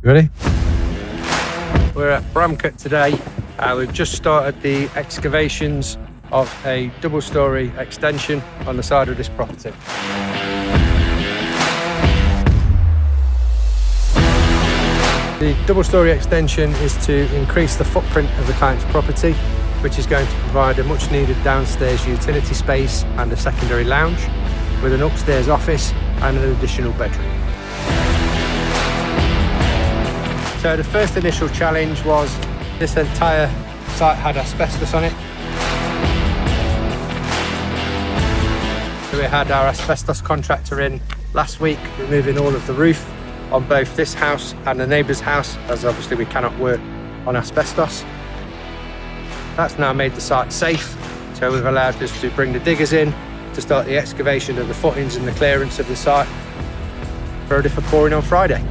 Ready? We're at Bramcote today. We've just started the excavations of a double-storey extension on the side of this property. The double-storey extension is to increase the footprint of the client's property, which is going to provide a much-needed downstairs utility space and a secondary lounge, with an upstairs office and an additional bedroom. So the first initial challenge was this entire site had asbestos on it. So we had our asbestos contractor in last week, removing all of the roof on both this house and the neighbour's house, as obviously we cannot work on asbestos. That's now made the site safe, so we've allowed us to bring the diggers in to start the excavation of the footings and the clearance of the site, ready for pouring on Friday.